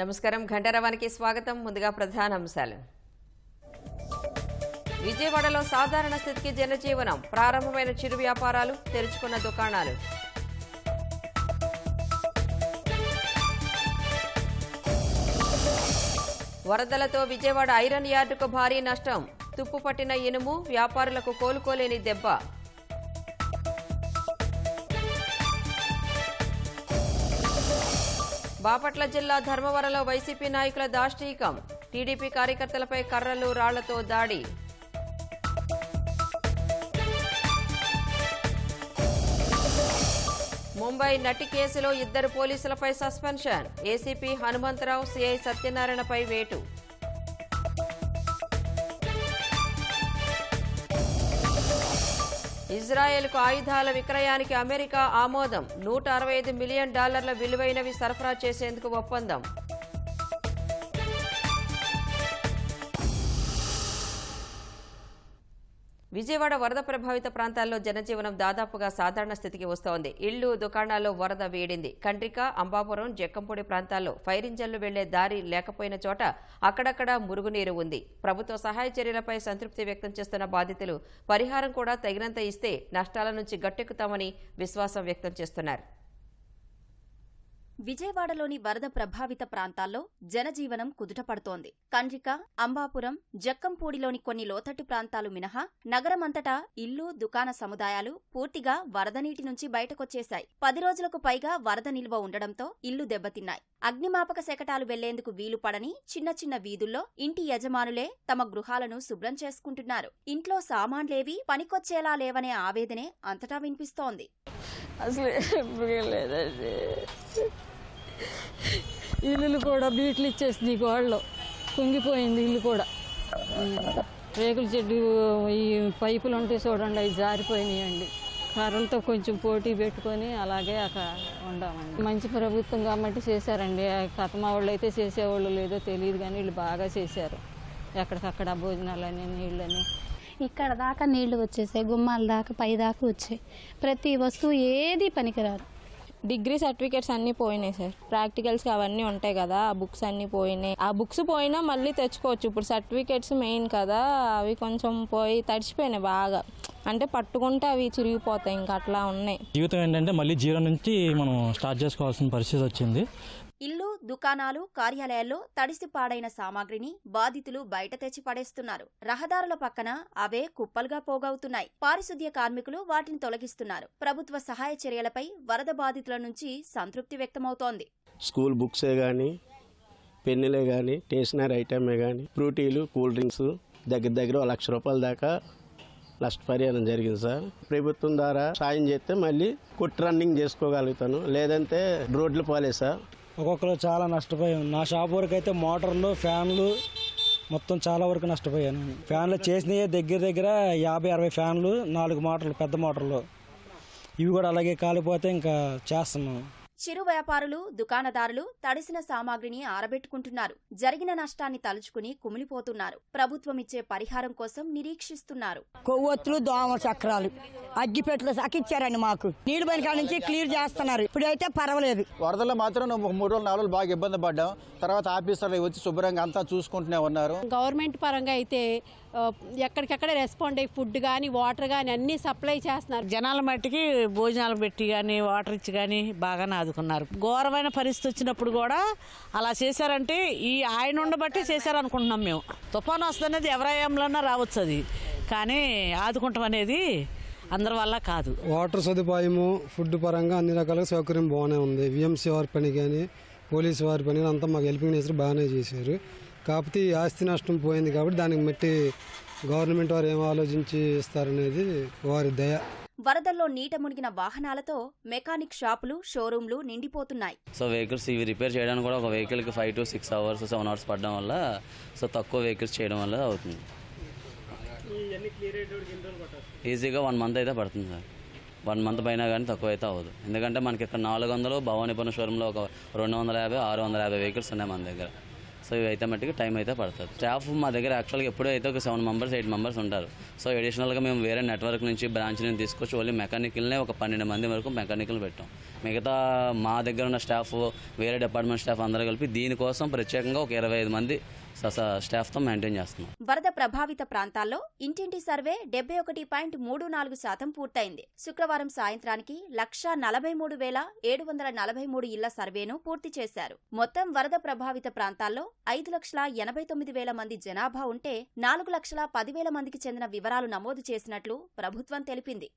నమస్కారం ఘంటారావానికి స్వాగతం. ముందుగా ప్రధాన అంశాలు. విజయవాడలో సాధారణ స్థితికి జనజీవనం. ప్రారంభమైన చిరు వ్యాపారాలు, తెరుచుకున్న దుకాణాలు. వరదలతో విజయవాడ ఐరన్ యార్డుకు భారీ నష్టం. తుప్పుపట్టిన ఇనుము, వ్యాపారులకు కోలుకోలేని దెబ్బ. బాపట్ల జిల్లా ధర్మవరంలో వైసీపీ నాయకుల దాష్టీకం. టీడీపీ కార్యకర్తలపై కర్రలు, రాళ్లతో దాడి. ముంబై నటి కేసులో 2 పోలీసులపై సస్పెన్షన్. ఏసీపీ హనుమంతరావు, సిఐ సత్యనారాయణపై వేటు. ఇజ్రాయెల్కు ఆయుధాల విక్రయానికి అమెరికా ఆమోదం. $165 మిలియన్ విలువైనవి సరఫరా చేసేందుకు ఒప్పందం. విజయవాడ వరద ప్రభావిత ప్రాంతాల్లో జనజీవనం దాదాపుగా సాధారణ స్థితికి వస్తోంది. ఇళ్లు, దుకాణాల్లో వరద వేడింది. కండ్రిక, అంబాపురం, జక్కంపూడి ప్రాంతాల్లో ఫైర్ ఇంజన్లు వెళ్లే దారి లేకపోయిన చోట అక్కడక్కడ మురుగునీరు ఉంది. ప్రభుత్వ సహాయ చర్యలపై సంతృప్తి వ్యక్తం చేస్తున్న బాధితులు పరిహారం కూడా తగినంత ఇస్తే నష్టాల నుంచి గట్టెక్కుతామని విశ్వాసం వ్యక్తం చేస్తున్నారు. విజయవాడలోని వరద ప్రభావిత ప్రాంతాల్లో జనజీవనం కుదుటపడుతోంది. కండ్రిక, అంబాపురం, జక్కంపూడిలోని కొన్ని లోతట్టు ప్రాంతాలు మినహా నగరమంతటా ఇల్లు, దుకాణ సముదాయాలు పూర్తిగా వరద నీటి నుంచి బయటకొచ్చేశాయి. 10 రోజులకు పైగా వరద నిల్వ ఉండడంతో ఇల్లు దెబ్బతిన్నాయి. అగ్నిమాపక శకటాలు వెళ్లేందుకు వీలు పడని చిన్న చిన్న వీధుల్లో ఇంటి యజమానులే తమ గృహాలను శుభ్రం చేసుకుంటున్నారు. ఇంట్లో సామాన్లేవీ పనికొచ్చేలా లేవనే ఆవేదనే అంతటా వినిపిస్తోంది. ఇల్లులు కూడా బీట్లు ఇచ్చేసింది, గోడలో కుంగిపోయింది ఇల్లు కూడా. రేకుల చెట్టు ఈ పైపులు ఉంటాయి చూడండి, అవి జారిపోయినాయండి. కర్రలతో కొంచెం పోటీ పెట్టుకొని అలాగే అక్కడ ఉండామండి. మంచి ప్రభుత్వం కాబట్టి చేశారండి. కథమా వాళ్ళు అయితే చేసేవాళ్ళు లేదో తెలియదు కానీ వీళ్ళు బాగా చేశారు. ఎక్కడికక్కడ భోజనాలని, నీళ్ళని. ఇక్కడ దాకా నీళ్లు వచ్చేసాయి, గుమ్మాల దాకా పై దాకా వచ్చాయి. ప్రతి వస్తువు ఏది పనికిరాదు. డిగ్రీ సర్టిఫికేట్స్ అన్నీ పోయినాయి సార్. ప్రాక్టికల్స్కి అవన్నీ ఉంటాయి కదా, ఆ బుక్స్ అన్నీ పోయినాయి. ఆ బుక్స్ పోయినా మళ్ళీ తెచ్చుకోవచ్చు. ఇప్పుడు సర్టిఫికేట్స్ మెయిన్ కదా, అవి కొంచెం పోయి తడిచిపోయినాయి బాగా. అంటే పట్టుకుంటే అవి చిరిగిపోతాయి, ఇంకా అట్లా ఉన్నాయి. జీవితం ఏంటంటే మళ్ళీ జీరో నుంచి మనం స్టార్ట్ చేసుకోవాల్సిన పరిస్థితి వచ్చింది. ఇల్లు, దుకాణాలు, కార్యాలయాల్లో తడిసి పాడైన సామాగ్రిని బాధితులు బయట తెచ్చి పడేస్తున్నారు. రహదారుల పక్కన అవే కుప్పలుగా పోగవుతున్నాయి. పారిశుద్ధ్య కార్మికులు వాటిని తొలగిస్తున్నారు. ప్రభుత్వ సహాయ చర్యలపై వరద బాధితుల నుంచి సంతృప్తి వ్యక్తమవుతోంది. స్కూల్ బుక్సే కానీ, పెన్నులే కానీ, స్టేషనరీ ఐటమే కానీ, ఫ్రూటీలు, కూల్ డ్రింక్స్ దగ్గర ₹1 లక్ష దాకా నష్టపరిహారం జరిగింది సార్. ప్రభుత్వం ద్వారా సాయం చేస్తే మళ్ళీ కొట్టి రన్నింగ్ చేసుకోగలుగుతాను, లేదంటే రోడ్లు పోలే సార్. ఒక్కొక్కరు చాలా నష్టపోయాను. నా షాప్ వరకు అయితే మోటార్లు, ఫ్యాన్లు మొత్తం చాలా వరకు నష్టపోయాను. ఫ్యాన్లు చేసినవి దగ్గర 50-60 ఫ్యాన్లు, 4 మోటార్లు, పెద్ద మోటార్లు, ఇవి కూడా అలాగే కాలిపోతే ఇంకా చేస్తున్నాం. చిరు వ్యాపారులు, దుకాణదారులు తడిసిన సామాగ్రిని ఆరబెట్టుకుంటున్నారు. జరిగిన నష్టాన్ని తలుచుకుని కుమిలిపోతున్నారు. ప్రభుత్వం ఇచ్చే పరిహారం కోసం నిరీక్షిస్తున్నారు. కొవ్వొత్తులు, దోమ చక్రాలు, అగ్గిపెట్లు సాకిచ్చారండి మాకు. నీళ్లు పైన కాడ నుంచి క్లియర్ చేస్తున్నారు. ఇప్పుడైతే పర్వాలేదు. వరదల్లో మాత్రం 3 రోజులు 4 రోజులు బాగా ఇబ్బంది పడ్డాం. తర్వాత ఆఫీసర్లు వచ్చి శుభ్రంగా అంతా చూసుకుంటూనే ఉన్నారు. గవర్నమెంట్ పరంగా అయితే ఎక్కడికక్కడ రెస్పాండ్ అయ్యి ఫుడ్ కానీ, వాటర్ కానీ అన్ని సప్లై చేస్తున్నారు. జనాల మట్టికి భోజనాలు పెట్టి కానీ, వాటర్ ఇచ్చి కానీ బాగానే ఆదుకున్నారు. ఘోరమైన పరిస్థితి వచ్చినప్పుడు కూడా అలా చేశారంటే ఈ ఆయన ఉండబట్టి చేశారనుకుంటున్నాం మేము. తుఫాను వస్తుందనేది ఎవరయ్యంలోనా రావచ్చు, అది కానీ ఆదుకుంటాం అనేది అందరి వల్ల కాదు. వాటర్ సదుపాయము, ఫుడ్ పరంగా అన్ని రకాలుగా సౌకర్యం బాగానే ఉంది. విఎంసీ వారి పని కానీ, పోలీసు వారి పని అంతా మాకు హెల్పింగ్ నేచర్ బాగానే చేశారు. కాకపోతే ఈ ఆస్తి నష్టం పోయింది కాబట్టి దానికి మట్టి గవర్నమెంట్ వారు ఏం ఆలోచించి ఇస్తారనేది వారి దయ. వరదల్లో నీట మునిగిన వాహనాలతో మెకానిక్ షాపులు, షోరూంలు నిండిపోతున్నాయి. సో వెహికల్స్ ఇవి రిపేర్ చేయడానికి కూడా ఒక వెహికల్కి 5 to 6 hours 7 hours పడడం వల్ల, సో తక్కువ వెహికల్స్ చేయడం వల్ల అవుతుంది. ఈజీగా 1 month అయితే పడుతుంది సార్. 1 month పైన కానీ తక్కువ అయితే అవ్వదు. ఎందుకంటే మనకి ఇక్కడ 400 భవానీపురం షోరూంలో ఒక 250-650 వెహికల్స్ ఉన్నాయి మన దగ్గర. సో ఇవి అయితే మట్టికి టైం అయితే పడుతుంది. స్టాఫ్ మా దగ్గర యాక్చువల్గా ఎప్పుడూ అయితే ఒక 7 members 8 members ఉంటారు. సో అడిషనల్గా మేము వేరే నెట్వర్క్ నుంచి బ్రాంచ్ నుంచి తీసుకొచ్చి ఓన్లీ మెకానికల్నే ఒక 12 మంది వరకు మెకానికల్ పెట్టాం. మిగతా మా దగ్గర ఉన్న స్టాఫ్, వేరే డిపార్ట్మెంట్ స్టాఫ్ అందరూ కలిపి దీనికోసం ప్రత్యేకంగా ఒక 25 మంది స్టాఫ్తో మెయింటైన్ చేస్తున్నాం. వరద ప్రభావిత ప్రాంతాల్లో ఇంటింటి సర్వే 71.34% పూర్తయింది. శుక్రవారం సాయంత్రానికి 1,43,743 ఇళ్ల సర్వేను పూర్తి చేశారు. మొత్తం వరద ప్రభావిత ప్రాంతాల్లో 5,89,000 మంది జనాభా ఉంటే 4,10,000 మందికి చెందిన వివరాలు నమోదు చేసినట్లు ప్రభుత్వం తెలిపింది.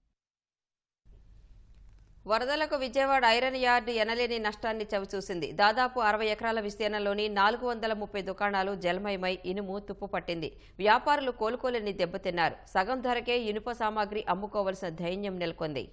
వరదలకు విజయవాడ ఐరన్ యార్డ్ ఎనలేని నష్టాన్ని చవిచూసింది. దాదాపు 60 ఎకరాల విస్తీర్ణంలోని 430 దుకాణాలు జలమయమై ఇనుము తుప్పు పట్టింది. వ్యాపారులు కోలుకోలేని దెబ్బతిన్నారు. సగం ధరకే ఇనుప సామాగ్రి అమ్ముకోవలసిన ధైర్యం నెలకొంది.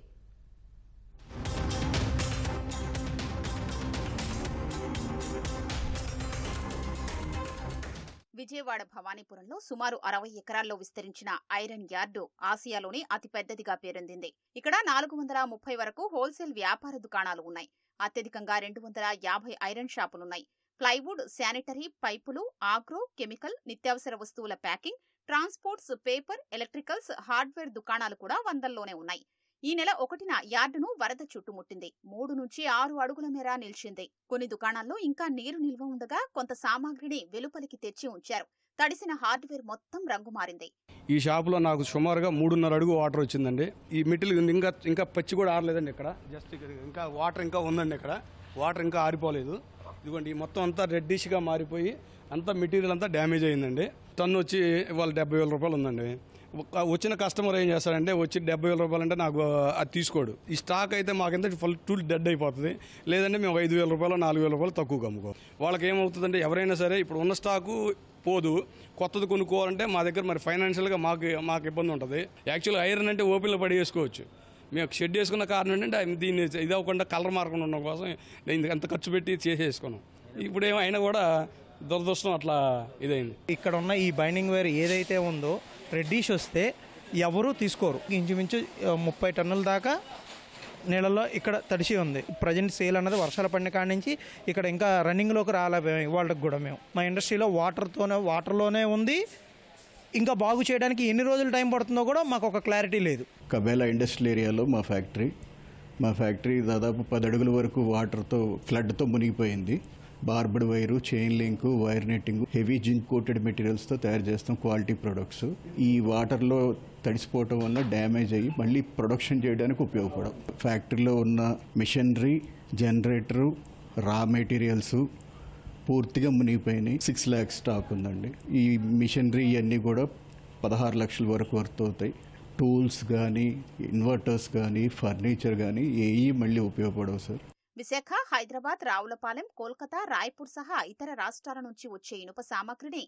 విజయవాడ భవానీపురంలో సుమారు 60 ఎకరాల్లో విస్తరించిన ఐరన్ యార్డు ఆసియాలోని అతిపెద్దదిగా పేరొందింది. ఇక్కడ 430 వరకు హోల్సేల్ వ్యాపార దుకాణాలు ఉన్నాయి. అత్యధికంగా 250 ఐరన్ షాపులున్నాయి. ప్లైవుడ్, శానిటరీ, పైపులు, ఆగ్రో, కెమికల్, నిత్యావసర వస్తువుల packing, transports, paper, electricals, hardware దుకాణాలు కూడా వందల్లోనే ఉన్నాయి. ఈ నెల 1న యార్డును వరద చుట్టుముట్టింది. 3 నుంచి 6 అడుగుల మేర నిలిచింది. కొన్ని దుకాణాల్లో ఇంకా నీరు నిల్వ ఉండగా కొంత సామాగ్రిని వెలుపలికి తెచ్చి ఉంచారు. తడిసిన హార్డ్వేర్ మొత్తం రంగు మారింది. ఈ షాపులో నాకు సుమారుగా 3.5 అడుగు వాటర్ వచ్చిందండి. ఈ మెటీరియల్ ఇంకా పచ్చి కూడా ఆరలేదండి. ఇక్కడ జస్ట్ ఇంకా వాటర్ ఇంకా ఉందండి. ఇక్కడ వాటర్ ఇంకా ఆరిపోలేదు. ఇదిగోండి మొత్తం అంతా రెడ్డిష్గా మారిపోయి అంతా మెటీరియల్ అంతా డ్యామేజ్ అయిందండి. టన్ను వచ్చి ఇవాళ 70,000 రూపాయలు ఉందండి. వచ్చిన కస్టమర్ ఏం చేస్తాడంటే వచ్చి 70,000 రూపాయలు అంటే నాకు అది తీసుకోడు. ఈ స్టాక్ అయితే మాకంటే ఫుల్ డెడ్ అయిపోతుంది. లేదంటే మేము 5,000 రూపాయలు 4,000 రూపాయలు తక్కువ అమ్ముకో. వాళ్ళకి ఏమవుతుందంటే ఎవరైనా సరే ఇప్పుడు ఉన్న స్టాకు పోదు, కొత్తది కొనుక్కోవాలంటే మా దగ్గర మరి ఫైనాన్షియల్గా మాకు ఇబ్బంది ఉంటుంది. యాక్చువల్గా ఐరన్ అంటే ఓపెన్లో పడి వేసుకోవచ్చు. మేము షెడ్ వేసుకున్న కారణం ఏంటంటే దీన్ని ఇది అవ్వకుండా కలర్ మార్కుండా ఉండడం కోసం ఎంత ఖర్చు పెట్టి చేసేసుకున్నాం. ఇప్పుడు అయినా కూడా దురదృష్టం అట్లా ఇదైంది. ఇక్కడ ఉన్న ఈ బైండింగ్ వైర్ ఏదైతే ఉందో రెడ్డిష్ వస్తే ఎవరూ తీసుకోరు. ఇంచుమించు 30 టన్నుల దాకా నీళ్ళల్లో ఇక్కడ తడిసి ఉంది. ప్రజెంట్ సేల్ అన్నది వర్షాలు పడిన కాడి నుంచి ఇక్కడ ఇంకా రన్నింగ్లోకి రాలేము. ఇవాళకి కూడా మేము మా ఇండస్ట్రీలో వాటర్లోనే ఉంది. ఇంకా బాగు చేయడానికి ఎన్ని రోజులు టైం పడుతుందో కూడా మాకు ఒక క్లారిటీ లేదు. కబేలా ఇండస్ట్రియల్ ఏరియాలో మా ఫ్యాక్టరీ దాదాపు 10 అడుగుల వరకు వాటర్తో ఫ్లడ్తో మునిగిపోయింది. Barbed wire, chain link, wire netting, heavy zinc coated మెటీరియల్స్తో తయారు చేస్తాం క్వాలిటీ ప్రొడక్ట్స్. ఈ వాటర్లో తడిసిపోవటం వల్ల డ్యామేజ్ అయ్యి మళ్ళీ ప్రొడక్షన్ చేయడానికి ఉపయోగపడవు. ఫ్యాక్టరీలో ఉన్న మిషనరీ, జనరేటరు, రా మెటీరియల్స్ పూర్తిగా మునిగిపోయినాయి. 6 lakhs స్టాక్ ఉందండి. ఈ మిషనరీ ఇవన్నీ కూడా 16 లక్షల వరకు వర్త్ అవుతాయి. టూల్స్ కానీ, ఇన్వర్టర్స్ కానీ, ఫర్నిచర్ కానీ ఏవి మళ్ళీ ఉపయోగపడవు సార్. విశాఖ, హైదరాబాద్, రావులపాలెం, కోల్కతా, రాయ్పూర్ సహా ఇతర రాష్ట్రాల నుంచి వచ్చే ఇనుప సామగ్రిని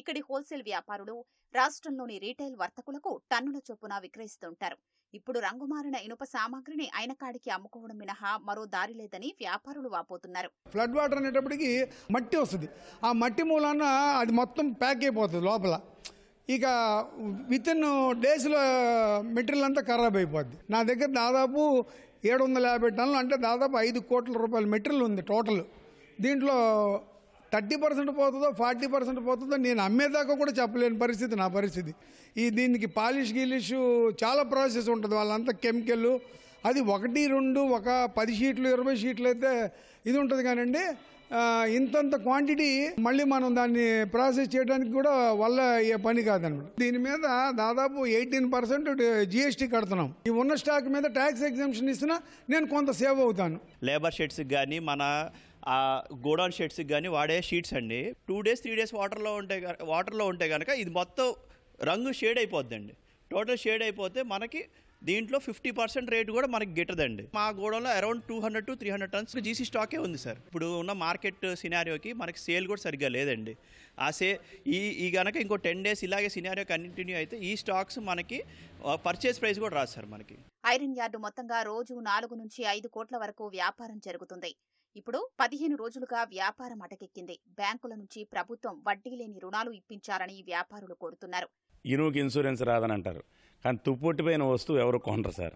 ఇక్కడి హోల్సేల్ వ్యాపారులు రాష్ట్రంలోని రీటైల్ వర్తకులకు టన్నుల చొప్పున విక్రయిస్తుంటారు. ఇప్పుడు రంగుమారిన ఇనుప సామాగ్రిని అయినకాడికి అమ్ముకోవడం మినహా మరో దారి లేదని వ్యాపారులు వాపోతున్నారు. ఫ్లడ్ వాటర్ అనేటప్పటికి మట్టి వస్తుంది. ఆ మట్టి మూలాన అది మొత్తం ప్యాక్ అయిపోతుంది లోపల. ఇక విత్ ఇన్ డేస్లో మెటీరియల్ అంతా ఖరాబ్ అయిపోద్ది. నా దగ్గర దాదాపు 750 టన్నులు అంటే దాదాపు 5 కోట్ల రూపాయల మెటీరియల్ ఉంది టోటల్. దీంట్లో 30% పోతుందో 40% పోతుందో నేను అమ్మేదాకా కూడా చెప్పలేని పరిస్థితి నా పరిస్థితి. దీనికి పాలిష్ గీలిష్ చాలా ప్రాసెస్ ఉంటుంది. వాళ్ళంతా కెమికల్ అది 1, 2 ఒక 10 షీట్లు 20 షీట్లు అయితే ఇది ఉంటుంది. కానండి ఇంతంత క్వాంటిటీ మళ్ళీ మనం దాన్ని ప్రాసెస్ చేయడానికి కూడా వల్ల ఏ పని కాదనమాట. దీని మీద దాదాపు 18% GST కడుతున్నాం. ఈ ఉన్న స్టాక్ మీద ట్యాక్స్ ఎగ్జంప్షన్ ఇస్తున్నా నేను కొంత సేవ్ అవుతాను. లేబర్ షీట్స్కి కానీ మన గోడౌన్ షీట్స్కి కానీ వాడే షీట్స్ అండి 2 days 3 days వాటర్లో ఉంటే కనుక ఇది మొత్తం రంగు షేడ్ అయిపోద్దండి. టోటల్ షేడ్ అయిపోతే మనకి దీంట్లో 50% రేటు కూడా మనకి గిట్టదండి. మా గోడౌన్లో అరౌండ్ 200 to 300 tons జీసీ స్టాకే ఉంది సార్. ఇప్పుడు ఉన్న మార్కెట్ సినారియోకి మనకి సేల్ కూడా సరిగ్గా లేదండి. ఈ గనక ఇంకో 10 days ఇలాగే సినారియో కంటిన్యూ అయితే ఈ స్టాక్స్ మనకి పర్చేస్ ప్రైస్ కూడా రాదు సార్ మనకి. ఐరన్ యార్డు మొత్తంగా రోజు 4 నుంచి 5 కోట్ల వరకు వ్యాపారం జరుగుతుంది. ఇప్పుడు 15 రోజులుగా వ్యాపారం అటకెక్కింది. బ్యాంకుల నుంచి ప్రభుత్వం వడ్డీ లేని రుణాలు ఇప్పించాలని వ్యాపారులు కోరుతున్నారు. ఇనుముకి ఇన్సూరెన్స్ రాదని అంటారు, కానీ తుప్పొట్టిపోయిన వస్తువు ఎవరు కొనరు సార్.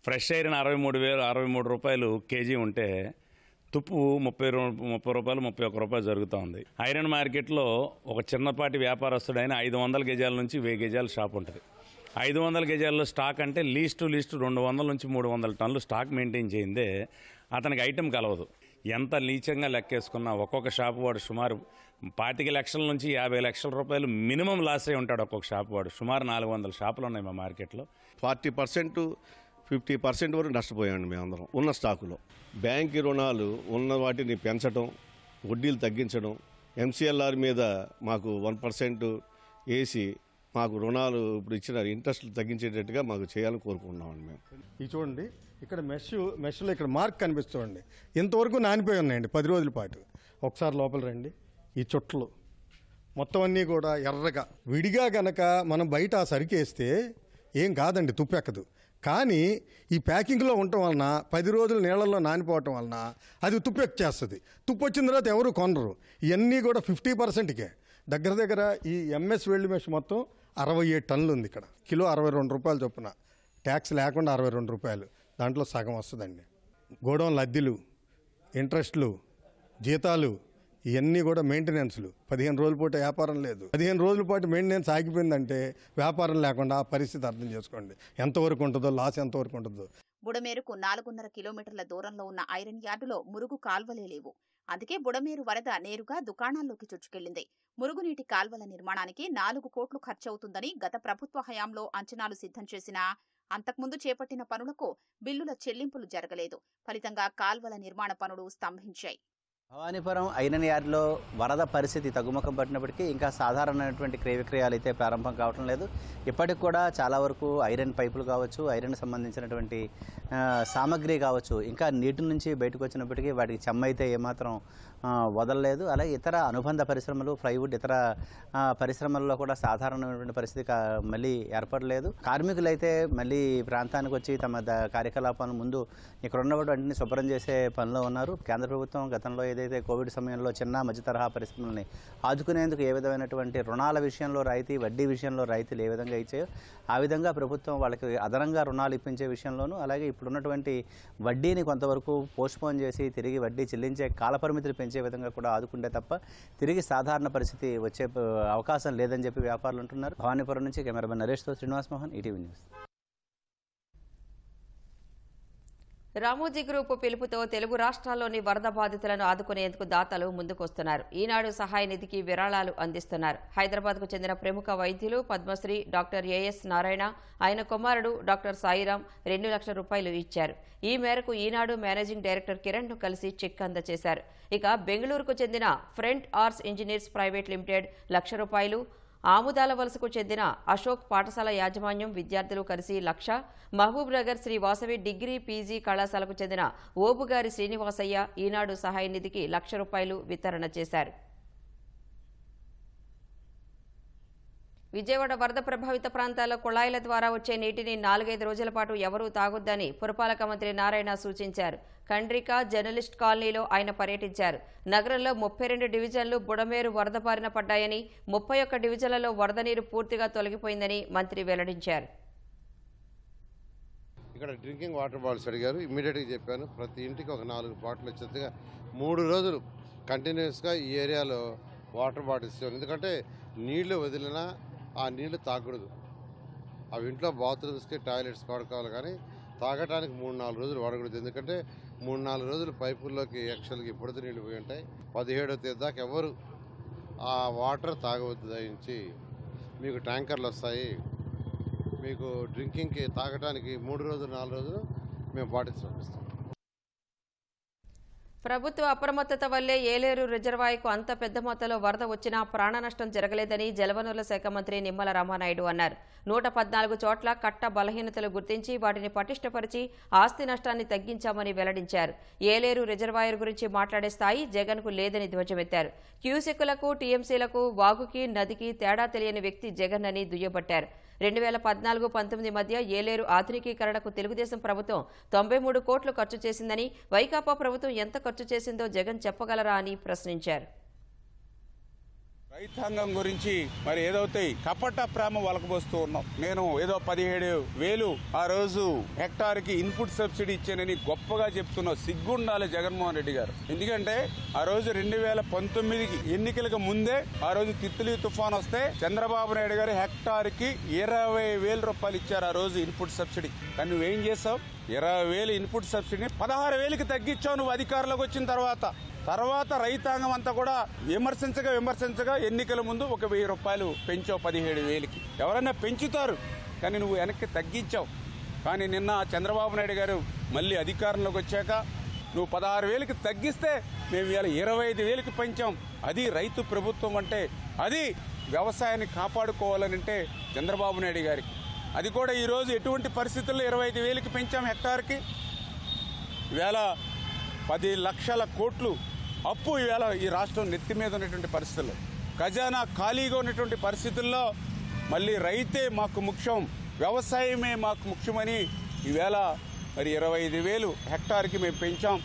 ఫ్రెష్ ఐరన్ 63 రూపాయలు కేజీ ఉంటే తుప్పు 30 రూపాయలు 31 రూపాయలు జరుగుతూ ఉంది. ఐరన్ మార్కెట్లో ఒక చిన్నపాటి వ్యాపారస్తుడైన 500 గజాల నుంచి 1000 గజాల షాప్ ఉంటుంది. 500 గజాల్లో స్టాక్ అంటే లీస్ట్ 200 నుంచి 300 టన్నులు స్టాక్ మెయింటైన్ చేయిందే అతనికి ఐటెం కలవదు. ఎంత నీచంగా లెక్కేసుకున్నా ఒక్కొక్క షాపు వాడు సుమారు 25 లక్షల నుంచి 50 లక్షల రూపాయలు మినిమం లాస్ అయి ఉంటాడు ఒక్కొక్క షాపు వాడు. సుమారు 400 షాపులు ఉన్నాయి మా మార్కెట్లో. 40% 50% వరకు నష్టపోయామండి మేమందరం ఉన్న స్టాకులో. బ్యాంకు రుణాలు ఉన్న వాటిని పెంచడం, వడ్డీలు తగ్గించడం, MCLR మీద మాకు 1% వేసి మాకు రుణాలు ఇప్పుడు ఇచ్చిన ఇంట్రెస్ట్లు తగ్గించేటట్టుగా మాకు చేయాలని కోరుకుంటున్నామండి మేము. ఇది చూడండి, ఇక్కడ మెష్లో ఇక్కడ మార్క్ కనిపిస్తుందండి. ఇంతవరకు నానిపోయి ఉన్నాయండి 10 రోజుల పాటు. ఒకసారి లోపల రండి. ఈ చుట్టలు మొత్తం అన్నీ కూడా ఎర్రగా విడిగా గనక మనం బయట ఆ సరికేస్తే ఏం కాదండి, తుప్పెక్కదు. కానీ ఈ ప్యాకింగ్లో ఉండటం వలన 10 రోజులు నీళ్ళల్లో నానిపోవటం వలన అది తుప్పెక్కేస్తుంది. తుప్పు వచ్చిన తర్వాత ఎవరు కొనరు. ఇవన్నీ కూడా 50%కే. దగ్గర ఈ MS వెల్డ్ మెష్ మొత్తం 67 టన్నులు ఉంది. ఇక్కడ కిలో 62 రూపాయలు చొప్పున, ట్యాక్స్ లేకుండా 62 రూపాయలు. దాంట్లో సగం వస్తుందండి. గోడౌన్ల అద్దెలు, ఇంట్రెస్ట్లు, జీతాలు, ఇవన్నీ కూడా మెయింటెనెన్స్లు. 15 రోజుల పాటు వ్యాపారం లేదు. 15 రోజుల పాటు మెయింటెనెన్స్ ఆగిపోయిందంటే వ్యాపారం లేకుండా ఆ పరిస్థితి అర్థం చేసుకోండి ఎంతవరకు ఉంటుందో, లాస్ ఎంతవరకు ఉంటుందో. బుడమేరుకు 4.5 కిలోమీటర్ల దూరంలో ఉన్న ఐరన్ యార్డులో మురుగు కాల్వలే లేవు. అందుకే బుడమేరు వరద నేరుగా దుకాణాల్లోకి చొచ్చుకెళ్లింది. మురుగునీటి కాల్వల నిర్మాణానికి 4 కోట్లు ఖర్చవుతుందని గత ప్రభుత్వ హయాంలో అంచనాలు సిద్ధం చేసినా అంతకుముందు చేపట్టిన పనులకు బిల్లుల చెల్లింపులు జరగలేదు. ఫలితంగా కాల్వల నిర్మాణ పనులు స్తంభించాయి. భవానీపురం ఐరన్ యార్డ్లో వరద పరిస్థితి తగ్గుముఖం పట్టినప్పటికీ ఇంకా సాధారణమైనటువంటి క్రయ విక్రయాలు అయితే ప్రారంభం కావటం లేదు. ఇప్పటికి కూడా చాలా వరకు ఐరన్ పైపులు కావచ్చు, ఐరన్ సంబంధించినటువంటి సామగ్రి కావచ్చు, ఇంకా నీటి నుంచి బయటకు వచ్చినప్పటికీ వాటికి చెమ్మ అయితే ఏమాత్రం వదలలేదు. అలాగే ఇతర అనుబంధ పరిశ్రమలు, ప్లైవుడ్, ఇతర పరిశ్రమల్లో కూడా సాధారణమైనటువంటి పరిస్థితి మళ్ళీ ఏర్పడలేదు. కార్మికులు అయితే మళ్ళీ ప్రాంతానికి వచ్చి తమ కార్యకలాపాలను ముందు ఇక్కడ ఉన్నటువంటి శుభ్రం చేసే పనిలో ఉన్నారు. కేంద్ర ప్రభుత్వం గతంలో ఏదైతే కోవిడ్ సమయంలో చిన్న మధ్య తరహా పరిశ్రమల్ని ఆదుకునేందుకు ఏ విధమైనటువంటి రుణాల విషయంలో రాయితీ, వడ్డీ విషయంలో రాయితీలు ఏ విధంగా ఇచ్చాయో ఆ విధంగా ప్రభుత్వం వాళ్ళకి అదనంగా రుణాలు ఇప్పించే విషయంలోనూ, అలాగే ఇప్పుడున్నటువంటి వడ్డీని కొంతవరకు పోస్ట్పోన్ చేసి తిరిగి వడ్డీ చెల్లించే కాలపరిమితిని పెంచే విధంగా కూడా ఆదుకుంటే తప్ప తిరిగి సాధారణ పరిస్థితి వచ్చే అవకాశం లేదని చెప్పి వ్యాపారులు అంటున్నారు. భవానీపురం నుంచి కెమెరామెన్ నరేష్తో Srinivas Mohan, ETV news. Ramoji group పిలుపుతో తెలుగు రాష్ట్రాల్లోని వరద బాధితులను ఆదుకునేందుకు దాతలు ముందుకొస్తున్నారు. ఈనాడు సహాయ నిధికి విరాళాలు అందిస్తున్నారు. హైదరాబాద్కు చెందిన ప్రముఖ వైద్యులు పద్మశ్రీ డాక్టర్ AS నారాయణ, ఆయన కుమారుడు డాక్టర్ సాయిరాం 2 లక్షల రూపాయలు ఇచ్చారు. ఈ మేరకు ఈనాడు మేనేజింగ్ డైరెక్టర్ కిరణ్ను కలిసి చెక్ అందజేశారు. ఇక బెంగళూరుకు చెందిన front arts engineers private limited 1 లక్ష రూపాయలు, ఆముదాల వలసకు చెందిన అశోక్ పాఠశాల యాజమాన్యం విద్యార్థులు కలిసి 1 లక్ష, మహబూబ్ నగర్ శ్రీ వాసవి డిగ్రీ PG కళాశాలకు చెందిన ఓబుగారి శ్రీనివాసయ్య ఈనాడు సహాయ నిధికి 1 లక్ష రూపాయలు వితరణ చేశారు. విజయవాడ వరద ప్రభావిత ప్రాంతాల్లో కుళాయిల ద్వారా వచ్చే నీటిని 4-5 రోజుల పాటు ఎవరూ తాగొద్దని పురపాలక మంత్రి నారాయణ సూచించారు. కండ్రిక జర్నలిస్ట్ కాలనీలో ఆయన పర్యటించారు. నగరంలో 32 డివిజన్లు బుడమేరు వరద బారిన పడ్డాయని, 31 డివిజన్లలో వరద నీరు పూర్తిగా తొలగిపోయిందని మంత్రి వెల్లడించారు. ఇక్కడ డ్రింకింగ్ వాటర్ బాటిల్స్ అడిగారు, ఇమ్మీడియట్గా చెప్పాను. ప్రతి ఇంటికి ఒక 4 బాటిల్ వచ్చేట్టుగా 3 రోజులు కంటిన్యూస్గా ఈ ఏరియాలో వాటర్ బాటిల్స్ ఇవ్వాలి. ఎందుకంటే నీళ్లు వదిలినా ఆ నీళ్లు తాగకూడదు. అవి ఇంట్లో బాత్రూమ్స్కి, టాయిలెట్స్ వాడుకోవాలి, కానీ తాగటానికి 3-4 రోజులు వాడకూడదు. ఎందుకంటే 3-4 రోజులు పైపుల్లోకి యాక్చువల్గా బుడత నీళ్ళు పోయి ఉంటాయి. 17వ తేదీ దాకా ఎవరు ఆ వాటర్ తాగవద్దు. దయించి మీకు ట్యాంకర్లు వస్తాయి, మీకు డ్రింకింగ్కి తాగడానికి 3 రోజులు 4 రోజులు మేము బాటిల్స్ పంపిస్తాం. ప్రభుత్వ అప్రమత్తత వల్లే ఏలేరు రిజర్వాయర్కు అంత పెద్ద మొత్తంలో వరద వచ్చినా ప్రాణ నష్టం జరగలేదని జలవనరుల శాఖ మంత్రి నిమ్మల రామానాయుడు అన్నారు. 114 చోట్ల కట్ట బలహీనతలు గుర్తించి వాటిని పటిష్టపరిచి ఆస్తి నష్టాన్ని తగ్గించామని వెల్లడించారు. ఏలేరు రిజర్వాయర్ గురించి మాట్లాడే స్థాయి జగన్కు లేదని ధ్వజమెత్తారు. క్యూసెక్కులకు, టీఎంసీలకు, వాగుకి, నదికి తేడా తెలియని వ్యక్తి జగన్ అని దుయ్యబట్టారు. 2014-19 మధ్య ఏలేరు ఆధునికీకరణకు తెలుగుదేశం ప్రభుత్వం 93 కోట్లు ఖర్చు చేసిందని, వైకాపా ప్రభుత్వం ఎంత ఖర్చు చేసిందో జగన్ చెప్పగలరా అని ప్రశ్నించారు. రైతాంగం గురించి మరి ఏదైతే కపట ప్రేమ వలకబోస్తూ ఉన్నాం. నేను ఏదో 17,000 ఆ రోజు హెక్టార్కి ఇన్పుట్ సబ్సిడీ ఇచ్చానని గొప్పగా చెప్తున్న సిగ్గుండాలి జగన్మోహన్ రెడ్డి గారు. ఎందుకంటే ఆ రోజు 2019 ఎన్నికలకు ముందే ఆ రోజు తిత్లీ తుఫాన్ వస్తే చంద్రబాబు నాయుడు గారు హెక్టార్కి 20,000 రూపాయలు ఇచ్చారు ఆ రోజు ఇన్పుట్ సబ్సిడీ. కానీ నువ్వేం చేసావు? 20,000 ఇన్పుట్ సబ్సిడీని 16,000కి తగ్గించావు నువ్వు అధికారంలోకి వచ్చిన తర్వాత రైతాంగం అంతా కూడా విమర్శించగా ఎన్నికల ముందు ఒక 1,000 రూపాయలు పెంచావు 17,000కి. ఎవరైనా పెంచుతారు, కానీ నువ్వు వెనక్కి తగ్గించావు. కానీ నిన్న చంద్రబాబు నాయుడు గారు మళ్ళీ అధికారంలోకి వచ్చాక నువ్వు 16,000కి తగ్గిస్తే మేము ఇవాళ 25,000కి పెంచాం. అది రైతు ప్రభుత్వం అంటే, అది వ్యవసాయాన్ని కాపాడుకోవాలనంటే చంద్రబాబు నాయుడు గారికి. అది కూడా ఈరోజు ఎటువంటి పరిస్థితుల్లో 25,000కి పెంచాం హెక్టార్కి. ఈవేళ 10 లక్షల కోట్లు అప్పు ఈవేళ ఈ రాష్ట్రం నెత్తి మీద ఉన్నటువంటి పరిస్థితుల్లో, ఖజానా ఖాళీగా ఉన్నటువంటి పరిస్థితుల్లో మళ్ళీ రైతే మాకు ముఖ్యం, వ్యవసాయమే మాకు ముఖ్యమని ఈవేళ మరి 25,000 హెక్టార్కి మేము పెంచాం.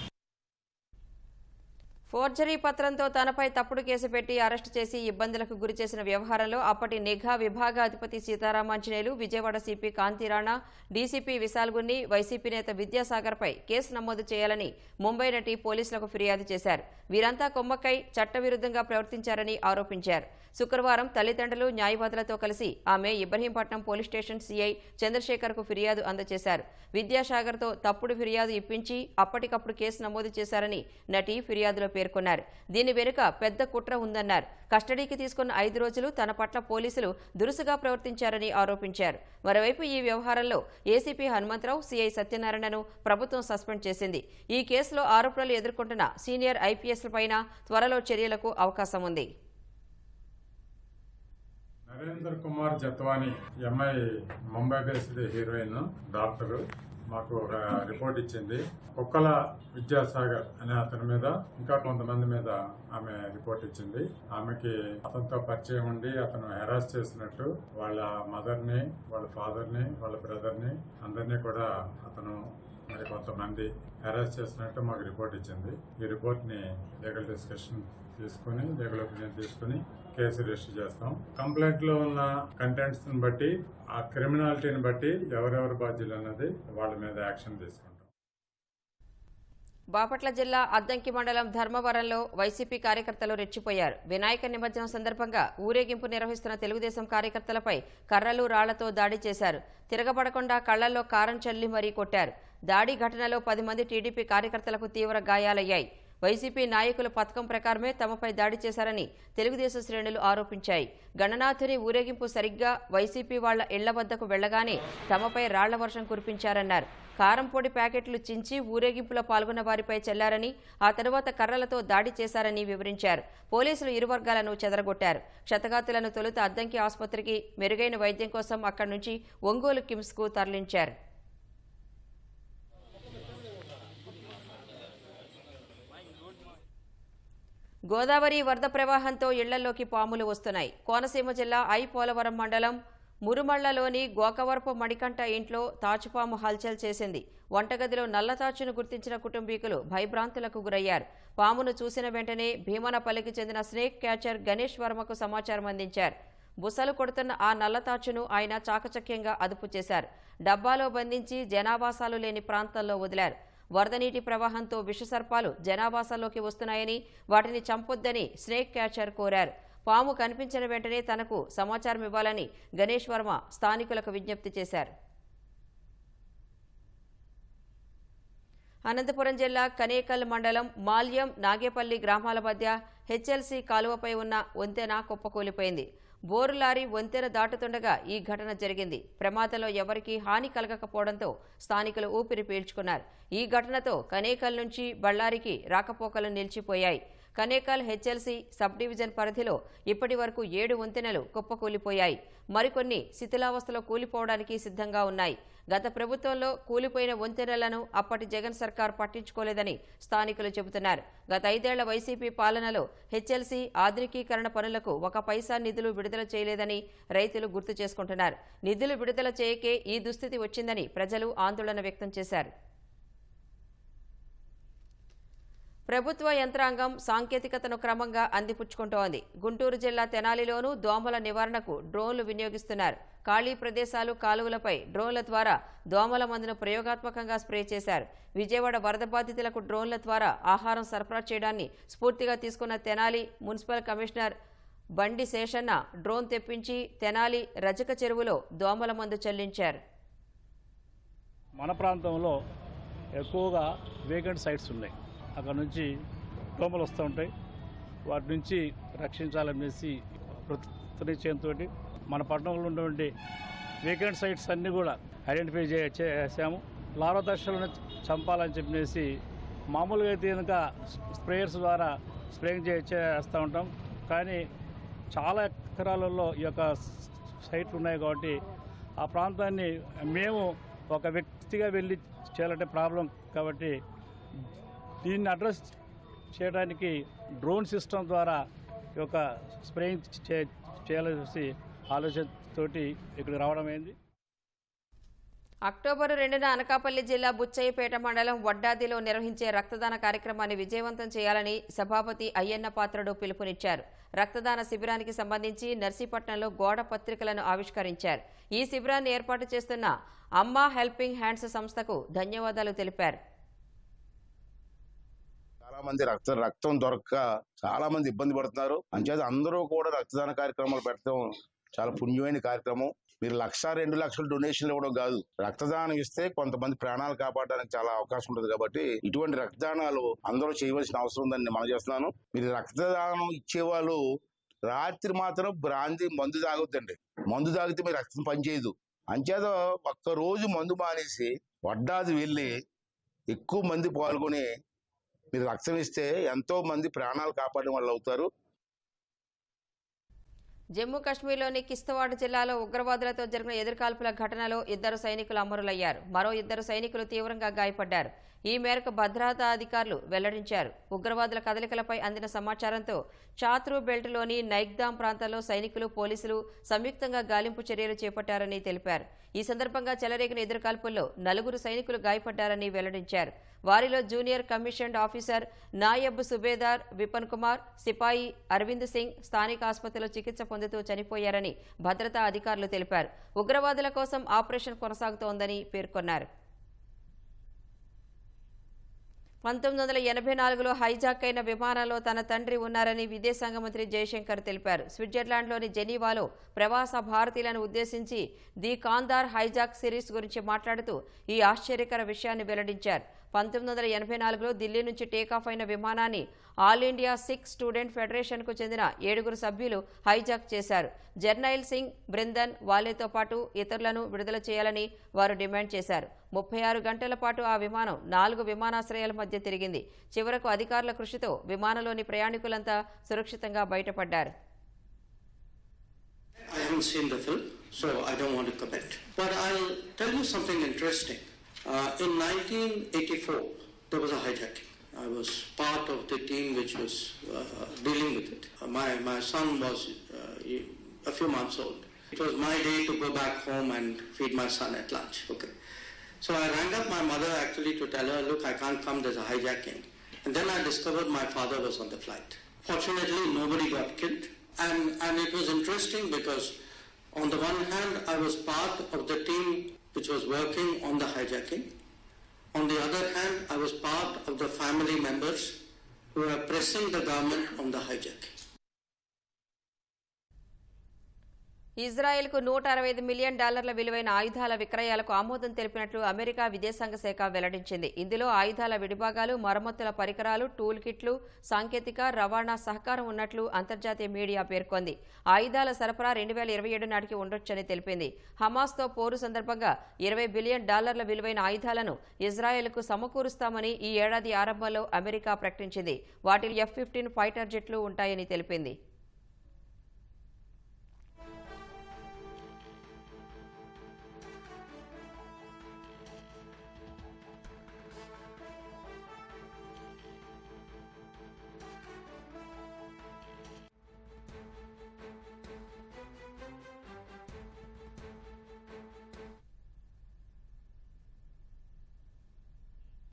ఫోర్జరీ పత్రంతో తనపై తప్పుడు కేసు పెట్టి అరెస్టు చేసి ఇబ్బందులకు గురిచేసిన వ్యవహారంలో అప్పటి నిఘా విభాగాధిపతి Seetharamanjaneyulu, Vijayawada CP Kanthi Rana, DCP Vishal Gunni, YCP నేత విద్యాసాగర్పై కేసు నమోదు చేయాలని ముంబై నటి పోలీసులకు ఫిర్యాదు చేశారు. వీరంతా కొమ్మక్కై చట్టవిరుద్ధంగా ప్రవర్తించారని ఆరోపించారు. శుక్రవారం తల్లిదండ్రులు, న్యాయవాదులతో కలిసి ఆమె ఇబ్రహీంపట్నం పోలీస్ స్టేషన్ సీఐ చంద్రశేఖర్కు ఫిర్యాదు అందజేశారు. విద్యాసాగర్తో తప్పుడు ఫిర్యాదు ఇప్పించి అప్పటికప్పుడు కేసు నమోదు చేశారని నటి ఫిర్యాదులో పేర్కొన్నారు. దీని వెనుక పెద్ద కుట్ర ఉందన్నారు. కస్టడీకి తీసుకున్న 5 రోజులు తన పట్ల పోలీసులు దురుసుగా ప్రవర్తించారని ఆరోపించారు. మరోవైపు ఈ వ్యవహారంలో ఏసీపీ హనుమంతరావు, సీఐ సత్యనారాయణను ప్రభుత్వం సస్పెండ్ చేసింది. ఈ కేసులో ఆరోపణలు ఎదుర్కొంటున్న సీనియర్ ఐపీఎస్లపైన త్వరలో చర్యలకు అవకాశం ఉంది. నరేంద్ర కుమార్ జత్వానీ అమ్మాయి ముంబై బేస్డ్ హీరోయిన్, డాక్టర్ మాకు ఒక రిపోర్ట్ ఇచ్చింది. కుక్కల విద్యాసాగర్ అనే అతని మీద ఇంకా కొంతమంది మీద ఆమె రిపోర్ట్ ఇచ్చింది. ఆమెకి అతనితో పరిచయం ఉండి అతను హెరాస్ చేసినట్టు వాళ్ళ మదర్ని, వాళ్ళ ఫాదర్ని, వాళ్ళ బ్రదర్ని అందరినీ కూడా అతను మరి కొంతమంది హెరాస్ చేసినట్టు మాకు రిపోర్ట్ ఇచ్చింది. ఈ రిపోర్ట్ని లీగల్ డిస్కషన్ తీసుకుని, లీగల్ ఒపీనియన్ తీసుకుని కేసు రిజిస్టర్ చేస్తాం. కంప్లైంట్ లో ఉన్న కంటెంట్స్ ని బట్టి, ఆ క్రిమినాలిటీని బట్టి ఎవరెవరు బాధ్యులు అన్నది వాళ్ళ మీద యాక్షన్ తీసుకుంటాం. బాపట్ల జిల్లా అద్దంకి మండలం ధర్మవరంలో వైసీపీ కార్యకర్తలు రెచ్చిపోయారు. వినాయక నిమజ్జనం సందర్భంగా ఊరేగింపు నిర్వహిస్తున్న తెలుగుదేశం కార్యకర్తలపై కర్రలు, రాళ్లతో దాడి చేశారు. తిరగబడకుండా కళ్లల్లో కారం చల్లి మరీ కొట్టారు. దాడి ఘటనలో 10 మంది టీడీపీ కార్యకర్తలకు తీవ్ర గాయాలయ్యాయి. వైసీపీ నాయకుల పథకం ప్రకారమే తమపై దాడి చేశారని తెలుగుదేశం శ్రేణులు ఆరోపించాయి. గణనాథుని ఊరేగింపు సరిగ్గా వైసీపీ వాళ్ల ఇళ్ల వద్దకు వెళ్లగానే తమపై రాళ్ల వర్షం కురిపించారన్నారు. కారం పొడి ప్యాకెట్లు చించి ఊరేగింపులో పాల్గొన్న వారిపై చెల్లారని, ఆ తరువాత కర్రలతో దాడి చేశారని వివరించారు. పోలీసులు ఇరు వర్గాలను చెదరగొట్టారు. క్షతగాతులను తొలుత అద్దంకి ఆసుపత్రికి, మెరుగైన వైద్యం కోసం అక్కడి నుంచి ఒంగోలు కిమ్స్కు తరలించారు. గోదావరి వరద ప్రవాహంతో ఇళ్లలోకి పాములు వస్తున్నాయి. కోనసీమ జిల్లా పోలవరం మండలం మురుమళ్లలోని గోకవరపు మణికంఠ ఇంట్లో తాచుపాము హల్చల్ చేసింది. వంటగదిలో నల్లతాచును గుర్తించిన కుటుంబీకులు భయభ్రాంతులకు గురయ్యారు. పామును చూసిన వెంటనే భీమనపల్లికి చెందిన స్నేక్ క్యాచర్ గణేష్ వర్మకు సమాచారం అందించారు. బుసలు కొడుతున్న ఆ నల్లతాచును ఆయన చాకచక్యంగా అదుపు చేశారు. డబ్బాలో బంధించి జనావాసాలు లేని ప్రాంతాల్లో వదిలారు. వరద నీటి ప్రవాహంతో విషసర్పాలు జనావాసాల్లోకి వస్తున్నాయని, వాటిని చంపొద్దని స్నేక్ క్యాచర్ కోరారు. పాము కనిపించిన వెంటనే తనకు సమాచారం ఇవ్వాలని గణేష్ వర్మ స్థానికులకు విజ్ఞప్తి చేశారు. అనంతపురం జిల్లా కనేకల్ మండలం మాల్యం, నాగేపల్లి గ్రామాల మధ్య హెచ్ఎల్సీ కాలువపై ఉన్న వంతెన కుప్పకూలిపోయింది. బోరు లారీ వంతెన దాటుతుండగా ఈ ఘటన జరిగింది. ప్రమాదంలో ఎవరికీ హాని కలగకపోవడంతో స్థానికులు ఊపిరి పీల్చుకున్నారు. ఈ ఘటనతో కనేకల్ నుంచి బళ్ళారికి రాకపోకలు నిలిచిపోయాయి. కనేకల్ హెచ్ఎల్సీ సబ్ డివిజన్ పరిధిలో ఇప్పటి వరకు 7 వంతెనలు కుప్పకూలిపోయాయి. మరికొన్ని శిథిలావస్థలో కూలిపోవడానికి సిద్ధంగా ఉన్నాయి. గత ప్రభుత్వంలో కూలిపోయిన వంతెనలను అప్పటి జగన్ సర్కార్ పట్టించుకోలేదని స్థానికులు చెబుతున్నారు. గత 5 ఏళ్ల వైసీపీ పాలనలో హెచ్ఎల్సీ ఆధునికీకరణ పనులకు 1 పైసా నిధులు విడుదల చేయలేదని రైతులు గుర్తు చేసుకుంటున్నారు. నిధులు విడుదల చేయకే ఈ దుస్థితి వచ్చిందని ప్రజలు ఆందోళన వ్యక్తం చేశారు. ప్రభుత్వ యంత్రాంగం సాంకేతికతను క్రమంగా అందిపుచ్చుకుంటోంది. గుంటూరు జిల్లా తెనాలిలోనూ దోమల నివారణకు డ్రోన్లు వినియోగిస్తున్నారు. ఖాళీ ప్రదేశాలు, కాలువలపై డ్రోన్ల ద్వారా దోమల మందును ప్రయోగాత్మకంగా స్ప్రే చేశారు. విజయవాడ వరద బాధితులకు డ్రోన్ల ద్వారా ఆహారం సరఫరా చేయడాన్ని స్ఫూర్తిగా తీసుకున్న తెనాలి మున్సిపల్ కమిషనర్ బండి శేషన్న డ్రోన్ తెప్పించి తెనాలి రజక చెరువులో దోమల మందు చెల్లించారు. మన ప్రాంతంలో ఎక్కువగా వేకెంట్ సైట్స్ ఉన్నాయి. అక్కడ నుంచి దోమలు వస్తూ ఉంటాయి. వాటి నుంచి రక్షించాలనేసి ప్రతినిశ్చయంతో మన పట్టణంలో ఉన్నటువంటి వేకెంట్ సైట్స్ అన్నీ కూడా ఐడెంటిఫై చేసాము. లార్వా దశలను చంపాలని చెప్పేసి మామూలుగా అయితే కనుక స్ప్రేయర్స్ ద్వారా స్ప్రేయింగ్ చేస్తూ ఉంటాం. కానీ చాలా ఎకరాలలో ఈ యొక్క సైట్లు ఉన్నాయి కాబట్టి ఆ ప్రాంతాన్ని మేము ఒక వ్యక్తిగా వెళ్ళి చేయాలంటే ప్రాబ్లం కాబట్టి దీన్ని అడ్రస్ చేయడానికి డ్రోన్ సిస్టమ్ ద్వారా ఈ యొక్క స్ప్రేయింగ్ చేయాల్సి ఆలోచనతోటి ఇక్కడికి రావడం అయింది. అక్టోబర్ 2న అనకాపల్లి జిల్లా బుచ్చయ్యపేట మండలం వడ్డాదిలో నిర్వహించే రక్తదాన కార్యక్రమాన్ని విజయవంతం చేయాలని సభాపతి అయ్యన్న పాత్రుడు పిలుపునిచ్చారు. రక్తదాన శిబిరానికి సంబంధించి నర్సీపట్నంలో గోడ పత్రికలను ఆవిష్కరించారు. ఈ శిబిరాన్ని ఏర్పాటు చేస్తున్న అమ్మా హెల్పింగ్ హ్యాండ్స్ సంస్థకు ధన్యవాదాలు తెలిపారు. చాలా మంది రక్తం దొరక్క చాలా మంది ఇబ్బంది పడుతున్నారు. అంచేత అందరూ కూడా రక్తదాన కార్యక్రమాలు పెట్టడం చాలా పుణ్యమైన కార్యక్రమం. మీరు 1,00,000, 2 లక్షలు డొనేషన్లు ఇవ్వడం కాదు, రక్తదానం ఇస్తే కొంతమంది ప్రాణాలు కాపాడడానికి చాలా అవకాశం ఉంటుంది. కాబట్టి ఇటువంటి రక్తదానాలు అందరూ చేయవలసిన అవసరం ఉందని మనం చేస్తున్నాను. మీరు రక్తదానం ఇచ్చేవాళ్ళు రాత్రి మాత్రం బ్రాంతి మందు తాగొద్దండి. మందు తాగితే మీ రక్తం పనిచేయదు. అంచేత ఒక్కరోజు మందు మానేసి వడ్డాది వెళ్ళి ఎక్కువ మంది పాల్గొని మీరు రక్తం ఇస్తే ఎంతో మంది ప్రాణాలు కాపాడడం వాళ్ళు అవుతారు. జమ్మూ కాశ్మీర్లోని కిస్తవాడ్ జిల్లాలో ఉగ్రవాదులతో జరిగిన ఎదురుకాల్పుల ఘటనలో 2 సైనికులు అమరులయ్యారు. మరో 2 సైనికులు తీవ్రంగా గాయపడ్డారు. ఈ మేరకు భద్రతా అధికారులు వెల్లడించారు. ఉగ్రవాదుల కదలికలపై అందిన సమాచారంతో చాత్రూ బెల్ట్లోని నైగ్దాం ప్రాంతంలో సైనికులు, పోలీసులు సంయుక్తంగా గాలింపు చర్యలు చేపట్టారని తెలిపారు. ఈ సందర్భంగా చెలరేగిన ఎదురుకాల్పుల్లో 4 సైనికులు గాయపడ్డారని వెల్లడించారు. వారిలో జూనియర్ కమిషన్డ్ ఆఫీసర్ నాయబ్ సుబేదార్ విపన్ కుమార్, సిపాయి అరవింద్ సింగ్ స్థానిక ఆసుపత్రిలో చికిత్స పొందుతూ చనిపోయారని భద్రతా అధికారులు తెలిపారు. ఉగ్రవాదుల కోసం ఆపరేషన్ కొనసాగుతోందని పేర్కొన్నారు. 1984లో హైజాక్ అయిన విమానంలో తన తండ్రి ఉన్నారని విదేశాంగ మంత్రి జయశంకర్ తెలిపారు. స్విట్జర్లాండ్లోని జెనీవాలో ప్రవాస భారతీయులను ఉద్దేశించి ది కాందార్ హైజాక్ సిరీస్ గురించి మాట్లాడుతూ ఈ ఆశ్చర్యకర విషయాన్ని వెల్లడించారు. 1984లో ఢిల్లీ నుంచి టేకాఫ్ అయిన విమానాన్ని ఆల్ ఇండియా సిక్ స్టూడెంట్ ఫెడరేషన్కు చెందిన 7 సభ్యులు హైజాక్ చేశారు. జర్నైల్ సింగ్, బృందన్, వాలేతో పాటు ఇతరులను విడుదల చేయాలని వారు డిమాండ్ చేశారు. 36 గంటల పాటు ఆ విమానం 4 విమానాశ్రయాల మధ్య తిరిగింది. చివరకు అధికారుల కృషితో విమానంలోని ప్రయాణికులంతా సురక్షితంగా బయటపడ్డారు. I haven't seen the film, so I don't want to comment. But I'll tell you something interesting. In 1984, there was a hijacking. I was part of the team which was dealing with it. My son was a few months old. It was my day to go back home and feed my son at lunch. Okay. So I rang up my mother actually to tell her, look, I can't come, there's a hijacking. And then I discovered my father was on the flight. Fortunately, nobody got killed. And it was interesting because on the one hand, I was part of the team which was working on the hijacking. On the other hand, I was part of the family members who were pressing the government on the hijacking. ఇజ్రాయెల్కు $165 million విలువైన ఆయుధాల విక్రయాలకు ఆమోదం తెలిపినట్లు America విదేశాంగ శాఖ వెల్లడించింది. ఇందులో ఆయుధాల విడిభాగాలు, మరమ్మతుల పరికరాలు, tool కిట్లు, సాంకేతిక, రవాణా సహకారం ఉన్నట్లు అంతర్జాతీయ మీడియా పేర్కొంది. ఆయుధాల సరఫరా 2027 నాటికి ఉండొచ్చని తెలిపింది. హమాస్తో పోరు సందర్భంగా $20 బిలియన్ విలువైన ఆయుధాలను ఇజ్రాయెల్కు సమకూరుస్తామని ఈ ఏడాది ఆరంభంలో అమెరికా ప్రకటించింది. వాటిలో F-15 ఫైటర్ జెట్లు ఉంటాయని తెలిపింది.